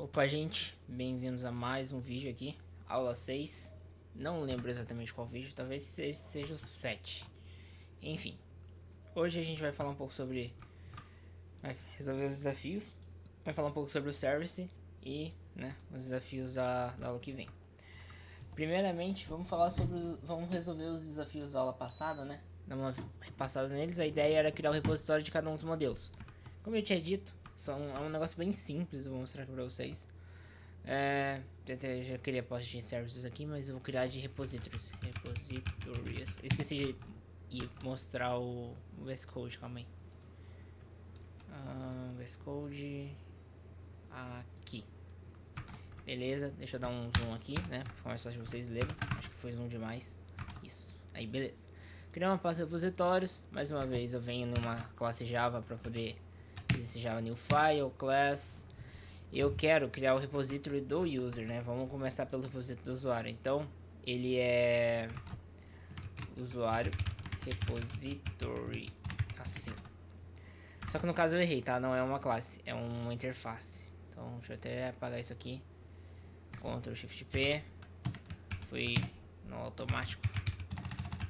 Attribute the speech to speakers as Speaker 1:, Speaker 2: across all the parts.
Speaker 1: Opa, gente, bem-vindos a mais um vídeo aqui, aula 6. Não lembro exatamente qual vídeo, talvez seja o 7. Enfim, hoje a gente vai falar um pouco sobre... vai resolver os desafios, vai falar um pouco sobre o service e, né, os desafios da aula que vem. Primeiramente, vamos resolver os desafios da aula passada, né? Dar uma repassada neles. A ideia era criar o repositório de cada um dos modelos. Como eu tinha dito, é um negócio bem simples, eu vou mostrar aqui pra vocês. Eu já criei a post de services aqui, mas eu vou criar de repositories. Repositories. Eu esqueci de mostrar o VS Code, calma aí. VS Code aqui. Beleza, deixa eu dar um zoom aqui, né? Pra ficar mais fácil de vocês lerem. Acho que foi zoom demais. Isso, aí beleza. Criar uma pasta de repositórios. Mais uma vez eu venho numa classe Java para poder esse Java New File, Class. Eu quero criar o repository do user, né? Vamos começar pelo repository do usuário. Então, ele é usuário repository assim. Só que no caso eu errei, tá? Não é uma classe, é uma interface. Então, deixa eu até apagar isso aqui. Ctrl Shift P. Fui no automático.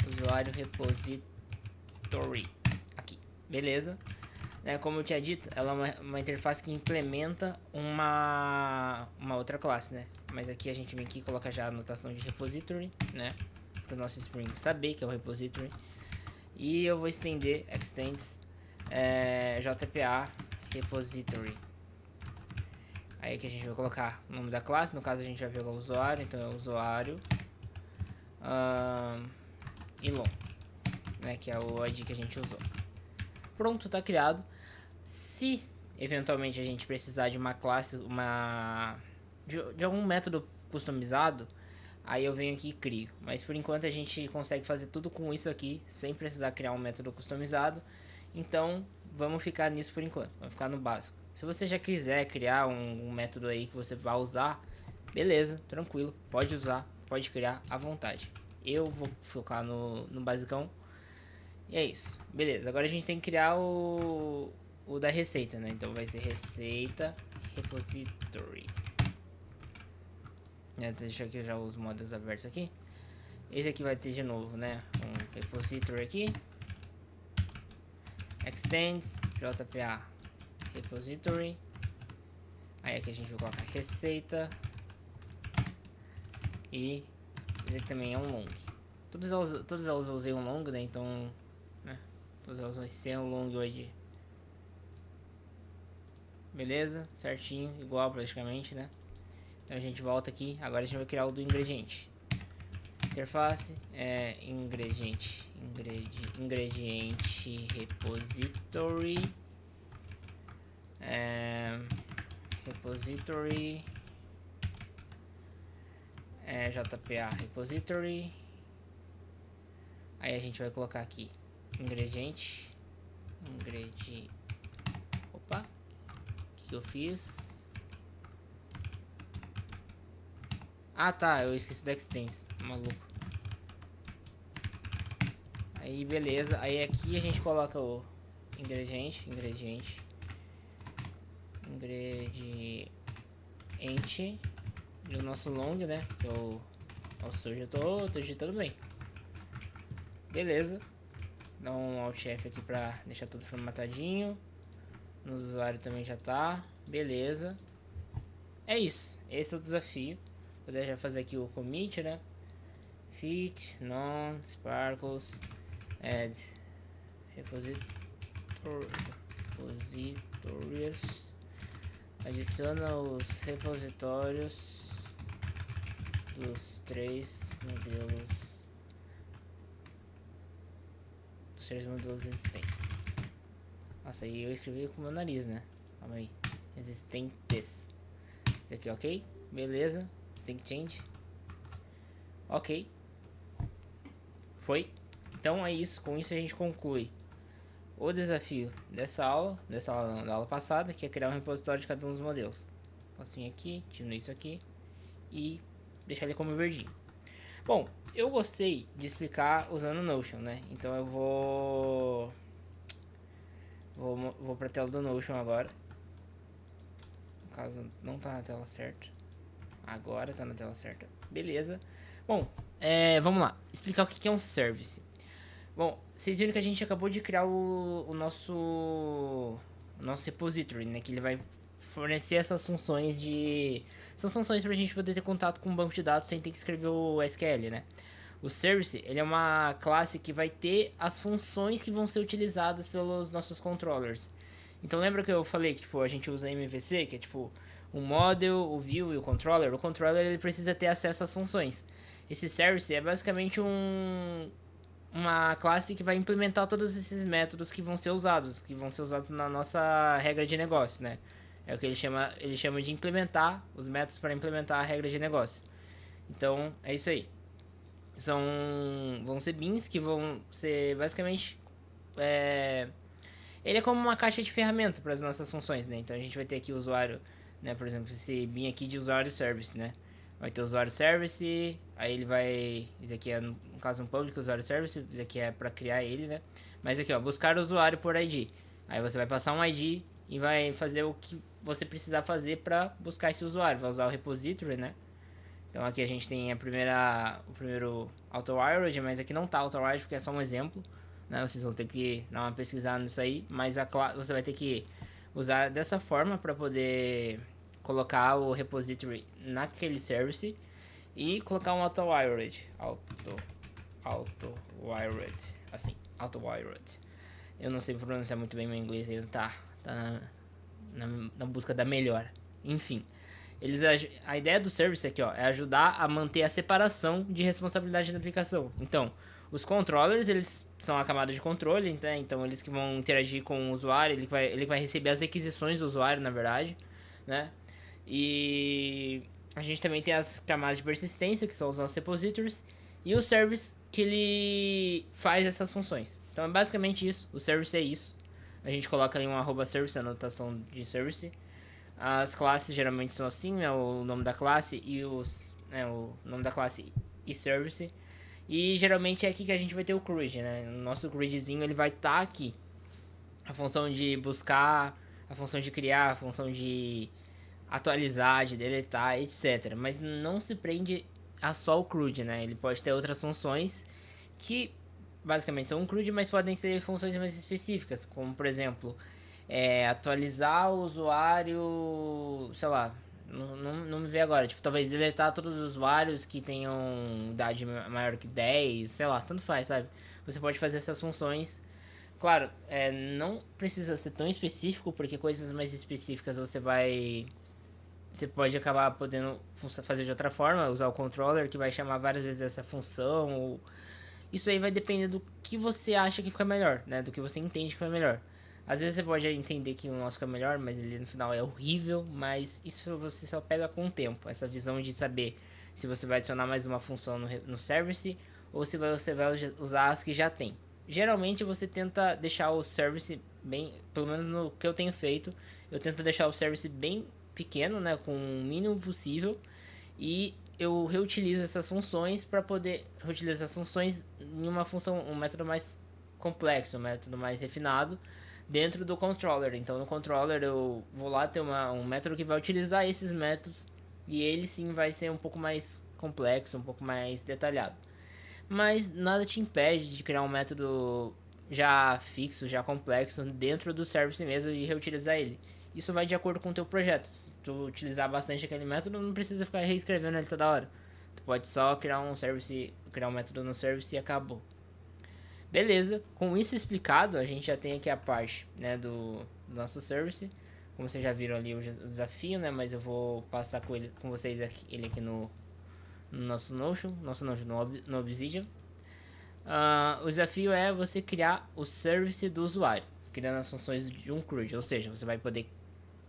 Speaker 1: Usuário repository aqui. Beleza. Como eu tinha dito, ela é uma interface que implementa uma outra classe, né? Mas aqui a gente vem aqui e coloca já a anotação de repository, né? Para o nosso Spring saber que é o repository. E eu vou estender extends JPA repository. Aí que a gente vai colocar o nome da classe, no caso a gente vai pegar o usuário, então é usuário e long, né? Que é o ID que a gente usou. Pronto, tá criado. Se eventualmente a gente precisar de uma classe, de algum método customizado, aí eu venho aqui e crio. Mas por enquanto a gente consegue fazer tudo com isso aqui, sem precisar criar um método customizado. Então vamos ficar nisso por enquanto, vamos ficar no básico. Se você já quiser criar um método aí que você vai usar, beleza, tranquilo, pode usar, pode criar à vontade. Eu vou focar no basicão. E é isso, beleza. Agora a gente tem que criar o da receita, né? Então vai ser receita repository. Deixa aqui já os modos abertos aqui. Esse aqui vai ter de novo, né? Um repository aqui. Extends JPA repository. Aí aqui a gente vai colocar receita. E esse aqui também é um long. Todas elas eu usei um long, né? Então, né? Todas elas vão ser um long hoje. Beleza, certinho, igual praticamente, né? Então a gente volta aqui, agora a gente vai criar o do ingrediente. Interface, ingrediente repository, repository, JPA repository. Aí a gente vai colocar aqui ingrediente, opa, o que eu fiz? Ah tá, eu esqueci do extends, maluco. Aí beleza, aí aqui a gente coloca o ingrediente do nosso long, né? Que é o sujo, eu tô digitando bem. Beleza. Dá um Alt F aqui pra deixar tudo formatadinho. No usuário também já tá. Beleza. É isso. Esse é o desafio. Vou já fazer aqui o commit, né? Fit, non, sparkles, add repositorious. Adiciona os repositórios dos três modelos existentes. Nossa, aí eu escrevi com o meu nariz, né? Calma aí. Existentes. Isso aqui, ok? Beleza. Sync change. Ok. Foi. Então é isso. Com isso a gente conclui o desafio dessa aula não, da aula passada, que é criar um repositório de cada um dos modelos. Posso vir aqui, diminuir isso aqui e deixar ele como verdinho. Bom, eu gostei de explicar usando o Notion, né? Então eu vou pra tela do Notion agora. No caso não tá na tela certa. Agora tá na tela certa. Beleza. Bom, vamos lá. Explicar o que é um service. Bom, vocês viram que a gente acabou de criar o nosso repository, né? Que ele vai fornecer essas funções de... São funções pra gente poder ter contato com o banco de dados sem ter que escrever o SQL, né? O service, ele é uma classe que vai ter as funções que vão ser utilizadas pelos nossos controllers. Então lembra que eu falei que tipo, a gente usa MVC, que é tipo o model, o view e o controller. O controller ele precisa ter acesso às funções. Esse service é basicamente uma classe que vai implementar todos esses métodos que vão ser usados na nossa regra de negócio, né? É o que ele chama de implementar os métodos para implementar a regra de negócio. Então, é isso aí. Vão ser bins que vão ser basicamente... ele é como uma caixa de ferramenta para as nossas funções, né? Então a gente vai ter aqui o usuário, né? Por exemplo, esse bin aqui de usuário service, né? Vai ter o usuário service, aí ele vai... Isso aqui é, no caso, um public usuário service, isso aqui é para criar ele, né? Mas aqui, ó, buscar o usuário por ID. Aí você vai passar um ID e vai fazer o que você precisar fazer para buscar esse usuário. Vai usar o repository, né? Então aqui a gente tem o primeiro auto-wired, mas aqui não tá auto-wired porque é só um exemplo, né? Vocês vão ter que dar uma pesquisada nisso aí, mas você vai ter que usar dessa forma para poder colocar o repository naquele service e colocar um auto-wired, assim, auto-wired. Eu não sei pronunciar muito bem meu inglês, ainda tá na busca da melhora. Enfim, a ideia do service aqui, ó, é ajudar a manter a separação de responsabilidade da aplicação. Então, os controllers, eles são a camada de controle, né? Então eles que vão interagir com o usuário, ele vai receber as requisições do usuário, na verdade, né? E a gente também tem as camadas de persistência, que são os nossos repositories, e o service que ele faz essas funções. Então é basicamente isso, o service é isso. A gente coloca ali um @service, a anotação de service. As classes geralmente são assim, né? O nome da classe e o nome da classe e service. E geralmente é aqui que a gente vai ter o CRUD, né? O nosso CRUDzinho ele vai estar aqui. A função de buscar, a função de criar, a função de atualizar, de deletar, etc. Mas não se prende a só o CRUD, né? Ele pode ter outras funções que basicamente são um CRUD, mas podem ser funções mais específicas, como por exemplo, atualizar o usuário, sei lá, não me vê agora, tipo, talvez deletar todos os usuários que tenham idade maior que 10, sei lá, tanto faz, sabe? Você pode fazer essas funções. Claro, não precisa ser tão específico, porque coisas mais específicas você pode acabar podendo fazer de outra forma, usar o controller que vai chamar várias vezes essa função. Isso aí vai depender do que você acha que fica melhor, né? Do que você entende que fica melhor. Às vezes você pode entender que o nosso fica melhor, mas ele no final é horrível. Mas isso você só pega com o tempo. Essa visão de saber se você vai adicionar mais uma função no service ou se você vai usar as que já tem. Geralmente você tenta deixar o service bem, pelo menos no que eu tenho feito, eu tento deixar o service bem pequeno, né, com o mínimo possível, e eu reutilizo essas funções para poder reutilizar essas funções em um método mais complexo, um método mais refinado dentro do controller. Então no controller eu vou lá ter um método que vai utilizar esses métodos e ele sim vai ser um pouco mais complexo, um pouco mais detalhado. Mas nada te impede de criar um método já fixo, já complexo dentro do service mesmo e reutilizar ele. Isso vai de acordo com o teu projeto. Se tu utilizar bastante aquele método, não precisa ficar reescrevendo ele toda hora. Tu pode só criar um método no service e acabou. Beleza, com isso explicado, a gente já tem aqui a parte, né, do nosso service. Como vocês já viram ali o desafio, né, mas eu vou passar com vocês ele aqui no nosso Notion, no Obsidian. O desafio é você criar o service do usuário, criando as funções de um CRUD, ou seja, você vai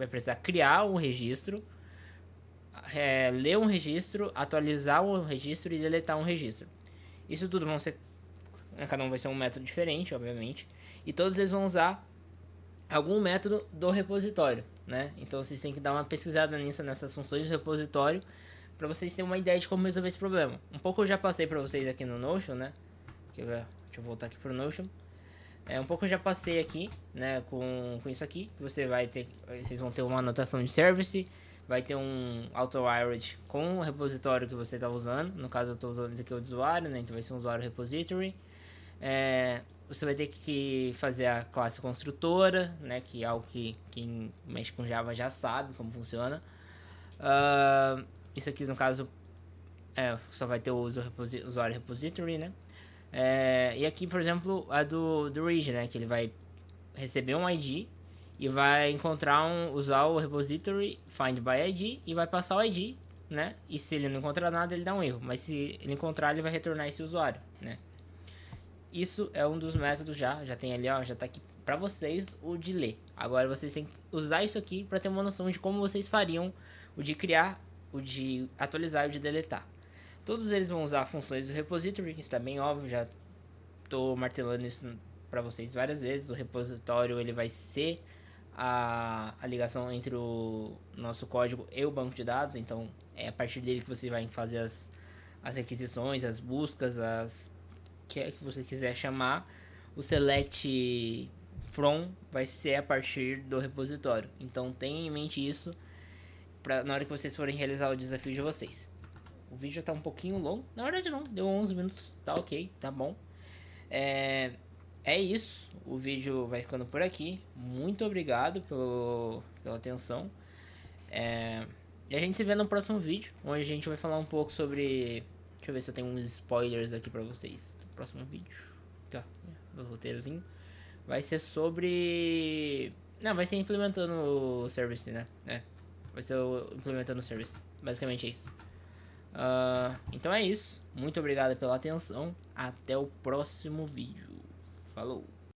Speaker 1: precisar criar um registro, ler um registro, atualizar um registro e deletar um registro. Isso tudo cada um vai ser um método diferente, obviamente, e todos eles vão usar algum método do repositório, né? Então vocês têm que dar uma pesquisada nessas funções do repositório para vocês terem uma ideia de como resolver esse problema. Um pouco eu já passei para vocês aqui no Notion, né? Deixa eu voltar aqui pro Notion. Um pouco eu já passei aqui, né, com isso aqui, que vocês vão ter uma anotação de service, vai ter um auto-wired com o repositório que você está usando, no caso eu estou usando esse aqui o usuário, né, então vai ser um usuário repository. Você vai ter que fazer a classe construtora, né, que é algo que quem mexe com Java já sabe como funciona. Isso aqui no caso só vai ter o usuário repository, né. E aqui, por exemplo, a do Region, né, que ele vai receber um ID e vai usar o repository find by ID e vai passar o ID, né? E se ele não encontrar nada, ele dá um erro, mas se ele encontrar, ele vai retornar esse usuário, né? Isso é um dos métodos já tem ali, ó, já tá aqui para vocês o de ler. Agora vocês têm que usar isso aqui para ter uma noção de como vocês fariam o de criar, o de atualizar e o de deletar. Todos eles vão usar funções do repository, isso tá bem óbvio, já tô martelando isso para vocês várias vezes. O repositório ele vai ser a ligação entre o nosso código e o banco de dados, então é a partir dele que você vai fazer as requisições, as buscas, que você quiser chamar. O select from vai ser a partir do repositório, então tenha em mente isso na hora que vocês forem realizar o desafio de vocês. O vídeo tá um pouquinho longo, na verdade não, deu 11 minutos, tá ok, tá bom. É isso, o vídeo vai ficando por aqui. Muito obrigado pela atenção. E a gente se vê no próximo vídeo, onde a gente vai falar um pouco sobre... Deixa eu ver se eu tenho uns spoilers aqui pra vocês. No próximo vídeo, aqui ó, meu roteirozinho. Vai ser sobre... Não, vai ser implementando o service, né? Vai ser implementando o service. Basicamente é isso. Então é isso. Muito obrigado pela atenção. Até o próximo vídeo. Falou!